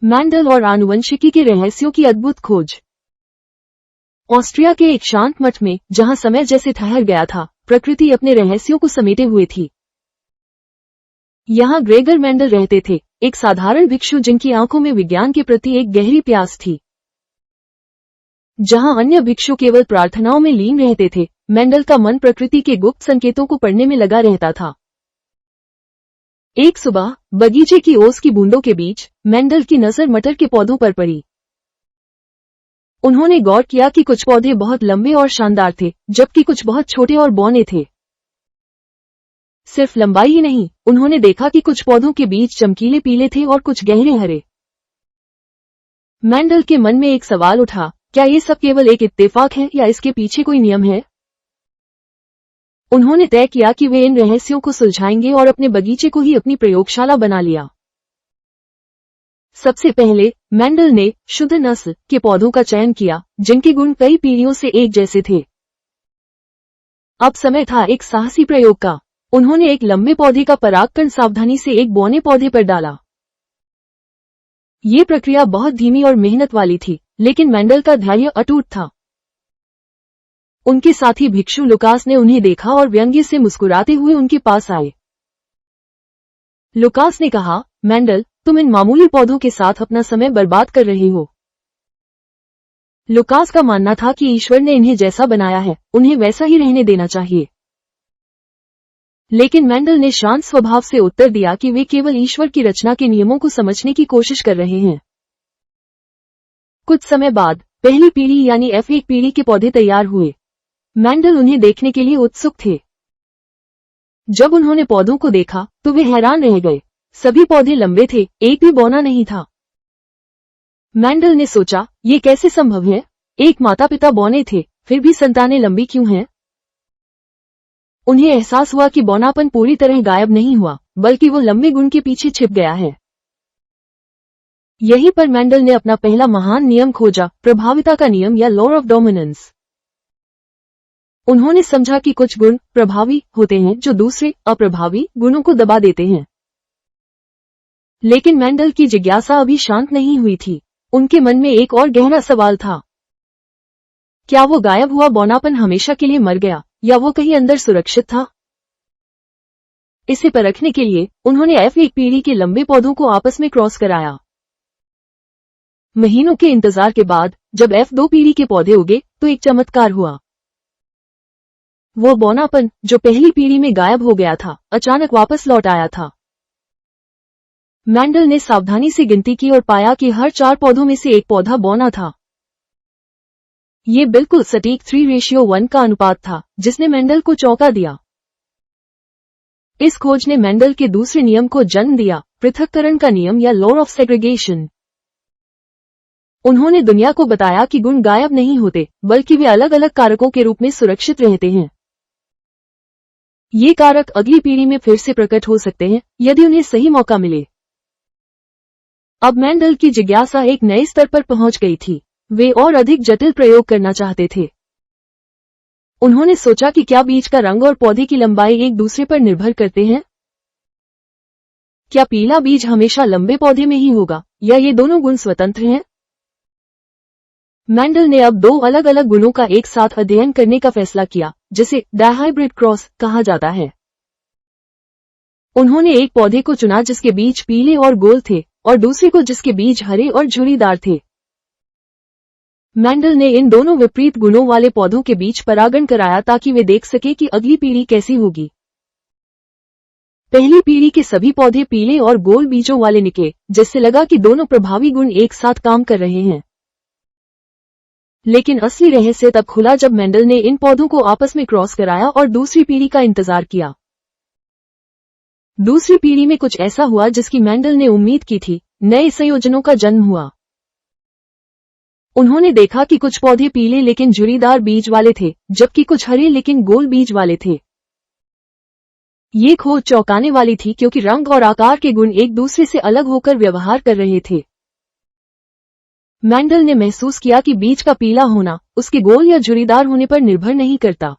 Mendel और आनुवंशिकी के रहस्यों की अद्भुत खोज। ऑस्ट्रिया के एक शांत मठ में, जहां समय जैसे ठहर गया था, प्रकृति अपने रहस्यों को समेटे हुए थी। यहां ग्रेगर मेंडल रहते थे, एक साधारण भिक्षु जिनकी आंखों में विज्ञान के प्रति एक गहरी प्यास थी। जहां अन्य भिक्षु केवल प्रार्थनाओं में लीन रहते थे, मेंडल का मन प्रकृति के गुप्त संकेतों को पढ़ने में लगा रहता था। एक सुबह बगीचे की ओस की बूंदों के बीच मेंडल की नजर मटर के पौधों पर पड़ी। उन्होंने गौर किया कि कुछ पौधे बहुत लंबे और शानदार थे, जबकि कुछ बहुत छोटे और बौने थे। सिर्फ लंबाई ही नहीं, उन्होंने देखा कि कुछ पौधों के बीज चमकीले पीले थे और कुछ गहरे हरे। मेंडल के मन में एक सवाल उठा, क्या ये सब केवल एक इत्तेफाक है या इसके पीछे कोई नियम है? उन्होंने तय किया कि वे इन रहस्यों को सुलझाएंगे और अपने बगीचे को ही अपनी प्रयोगशाला बना लिया। सबसे पहले मेंडल ने शुद्ध नस्ल के पौधों का चयन किया, जिनके गुण कई पीढ़ियों से एक जैसे थे। अब समय था एक साहसी प्रयोग का। उन्होंने एक लंबे पौधे का परागकण सावधानी से एक बौने पौधे पर डाला। ये प्रक्रिया बहुत धीमी और मेहनत वाली थी, लेकिन मेंडल का धैर्य अटूट था। उनके साथी भिक्षु लुकास ने उन्हें देखा और व्यंग्य से मुस्कुराते हुए उनके पास आए। लुकास ने कहा, मेंडल, तुम इन मामूली पौधों के साथ अपना समय बर्बाद कर रहे हो। लुकास का मानना था कि ईश्वर ने इन्हें जैसा बनाया है, उन्हें वैसा ही रहने देना चाहिए। लेकिन मेंडल ने शांत स्वभाव से उत्तर दिया कि वे केवल ईश्वर की रचना के नियमों को समझने की कोशिश कर रहे हैं। कुछ समय बाद पहली पीढ़ी यानी F1 पीढ़ी के पौधे तैयार हुए। मेंडल उन्हें देखने के लिए उत्सुक थे। जब उन्होंने पौधों को देखा तो वे हैरान रह गए। सभी पौधे लंबे थे, एक भी बौना नहीं था। मेंडल ने सोचा, ये कैसे संभव है? एक माता पिता बौने थे, फिर भी संतानें लंबी क्यों हैं? उन्हें एहसास हुआ कि बौनापन पूरी तरह गायब नहीं हुआ, बल्कि वो लंबे गुण के पीछे छिप गया है। यहीं पर मेंडल ने अपना पहला महान नियम खोजा, प्रभाविता का नियम या लॉ ऑफ डोमिनेंस। उन्होंने समझा कि कुछ गुण प्रभावी होते हैं जो दूसरे अप्रभावी गुणों को दबा देते हैं। लेकिन मेंडल की जिज्ञासा अभी शांत नहीं हुई थी। उनके मन में एक और गहरा सवाल था। क्या वो गायब हुआ बौनापन हमेशा के लिए मर गया, या वो कहीं अंदर सुरक्षित था? इसे परखने के लिए उन्होंने F1 पीढ़ी के लंबे पौधों को आपस में क्रॉस कराया। महीनों के इंतजार के बाद जब F2 पीढ़ी के पौधे उगे तो एक चमत्कार हुआ। वो बौनापन जो पहली पीढ़ी में गायब हो गया था, अचानक वापस लौट आया था। मेंडल ने सावधानी से गिनती की और पाया कि हर 4 पौधों में से एक पौधा बौना था। ये बिल्कुल सटीक 3:1 का अनुपात था, जिसने मेंडल को चौंका दिया। इस खोज ने मेंडल के दूसरे नियम को जन्म दिया, पृथक्करण का नियम या लॉ ऑफ सेग्रीगेशन। उन्होंने दुनिया को बताया कि गुण गायब नहीं होते, बल्कि वे अलग अलग कारकों के रूप में सुरक्षित रहते हैं। ये कारक अगली पीढ़ी में फिर से प्रकट हो सकते हैं, यदि उन्हें सही मौका मिले। अब मेंडल की जिज्ञासा एक नए स्तर पर पहुंच गई थी। वे और अधिक जटिल प्रयोग करना चाहते थे। उन्होंने सोचा कि क्या बीज का रंग और पौधे की लंबाई एक दूसरे पर निर्भर करते हैं? क्या पीला बीज हमेशा लंबे पौधे में ही होगा, या ये दोनों गुण स्वतंत्र हैं? मेंडल ने अब 2 अलग अलग गुणों का एक साथ अध्ययन करने का फैसला किया, जिसे डायहाइब्रिड क्रॉस कहा जाता है। उन्होंने एक पौधे को चुना जिसके बीज पीले और गोल थे, और दूसरे को जिसके बीज हरे और झुर्रीदार थे। मेंडल ने इन दोनों विपरीत गुणों वाले पौधों के बीच परागण कराया ताकि वे देख सके कि अगली पीढ़ी कैसी होगी। पहली पीढ़ी के सभी पौधे पीले और गोल बीजों वाले निकले, जिससे लगा कि दोनों प्रभावी गुण एक साथ काम कर रहे हैं। लेकिन असली रहस्य तब खुला जब मेंडल ने इन पौधों को आपस में क्रॉस कराया और दूसरी पीढ़ी का इंतजार किया। दूसरी पीढ़ी में कुछ ऐसा हुआ जिसकी मेंडल ने उम्मीद की थी। नए संयोजनों का जन्म हुआ। उन्होंने देखा कि कुछ पौधे पीले लेकिन झुर्रीदार बीज वाले थे, जबकि कुछ हरे लेकिन गोल बीज वाले थे। ये खोज चौंकाने वाली थी क्योंकि रंग और आकार के गुण एक दूसरे से अलग होकर व्यवहार कर रहे थे। मेंडल ने महसूस किया कि बीज का पीला होना उसके गोल या झुर्रीदार होने पर निर्भर नहीं करता।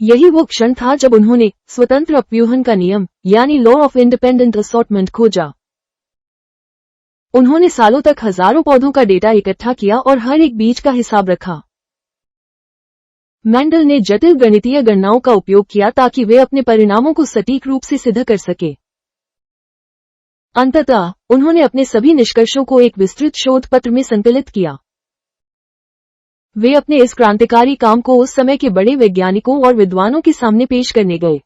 यही वो क्षण था जब उन्होंने स्वतंत्र अपव्यूहन का नियम यानी लॉ ऑफ इंडिपेंडेंट असॉर्टमेंट खोजा। उन्होंने सालों तक हजारों पौधों का डेटा इकट्ठा किया और हर एक बीज का हिसाब रखा। मेंडल ने जटिल गणितीय गणनाओं का उपयोग किया ताकि वे अपने परिणामों को सटीक रूप से सिद्ध कर सके। अंततः उन्होंने अपने सभी निष्कर्षों को एक विस्तृत शोध पत्र में संकलित किया। वे अपने इस क्रांतिकारी काम को उस समय के बड़े वैज्ञानिकों और विद्वानों के सामने पेश करने गए।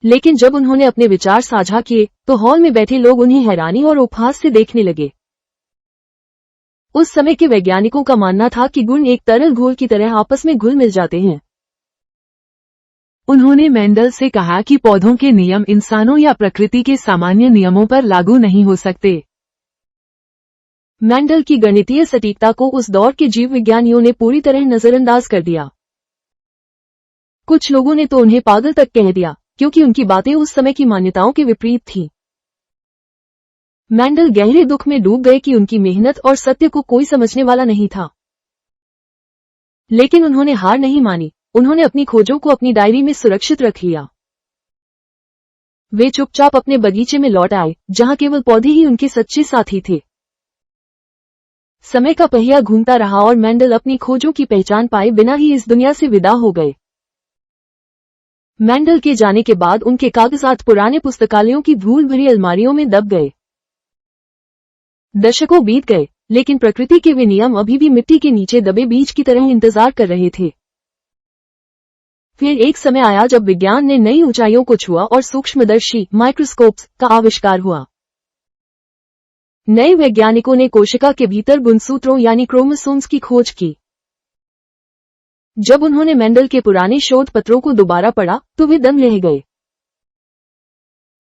लेकिन जब उन्होंने अपने विचार साझा किए तो हॉल में बैठे लोग उन्हें हैरानी और उपहास से देखने लगे। उस समय के वैज्ञानिकों का मानना था कि गुण एक तरल घोल की तरह आपस में घुल मिल जाते हैं। उन्होंने मेंडल से कहा कि पौधों के नियम इंसानों या प्रकृति के सामान्य नियमों पर लागू नहीं हो सकते। मेंडल की गणितीय सटीकता को उस दौर के जीव विज्ञानियों ने पूरी तरह नजरअंदाज कर दिया। कुछ लोगों ने तो उन्हें पागल तक कह दिया, क्योंकि उनकी बातें उस समय की मान्यताओं के विपरीत थीं। मेंडल गहरे दुख में डूब गए कि उनकी मेहनत और सत्य को कोई समझने वाला नहीं था। लेकिन उन्होंने हार नहीं मानी। उन्होंने अपनी खोजों को अपनी डायरी में सुरक्षित रख लिया। वे चुपचाप अपने बगीचे में लौट आए, जहां केवल पौधे ही उनके सच्चे साथी थे। समय का पहिया घूमता रहा और मेंडल अपनी खोजों की पहचान पाए बिना ही इस दुनिया से विदा हो गए। मेंडल के जाने के बाद उनके कागजात पुराने पुस्तकालयों की धूल भरी अलमारियों में दब गए। दशकों बीत गए, लेकिन प्रकृति के वे नियम अभी भी मिट्टी के नीचे दबे बीज की तरह इंतजार कर रहे थे। फिर एक समय आया जब विज्ञान ने नई ऊंचाइयों को छुआ और सूक्ष्मदर्शी माइक्रोस्कोप्स का आविष्कार हुआ। नए वैज्ञानिकों ने कोशिका के भीतर गुणसूत्रों यानी क्रोमोसोम्स की खोज की। जब उन्होंने मेंडल के पुराने शोध पत्रों को दोबारा पढ़ा तो वे दंग रह गए।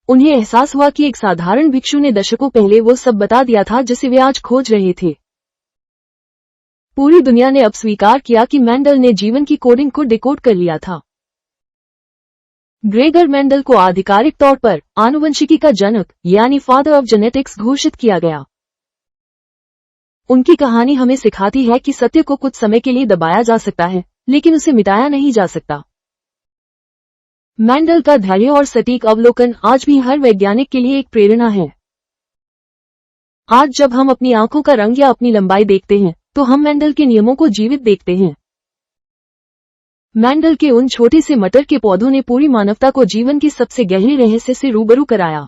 उन्हें एहसास हुआ कि एक साधारण भिक्षु ने दशकों पहले वो सब बता दिया था जिसे वे आज खोज रहे थे। पूरी दुनिया ने अब स्वीकार किया कि मेंडल ने जीवन की कोडिंग को डिकोड कर लिया था। ग्रेगर मेंडल को आधिकारिक तौर पर आनुवंशिकी का जनक यानी फादर ऑफ जेनेटिक्स घोषित किया गया। उनकी कहानी हमें सिखाती है कि सत्य को कुछ समय के लिए दबाया जा सकता है, लेकिन उसे मिटाया नहीं जा सकता। मेंडल का धैर्य और सटीक अवलोकन आज भी हर वैज्ञानिक के लिए एक प्रेरणा है। आज जब हम अपनी आंखों का रंग या अपनी लंबाई देखते हैं तो हम मेंडल के नियमों को जीवित देखते हैं। मेंडल के उन छोटे से मटर के पौधों ने पूरी मानवता को जीवन के सबसे गहरे रहस्य से रूबरू कराया।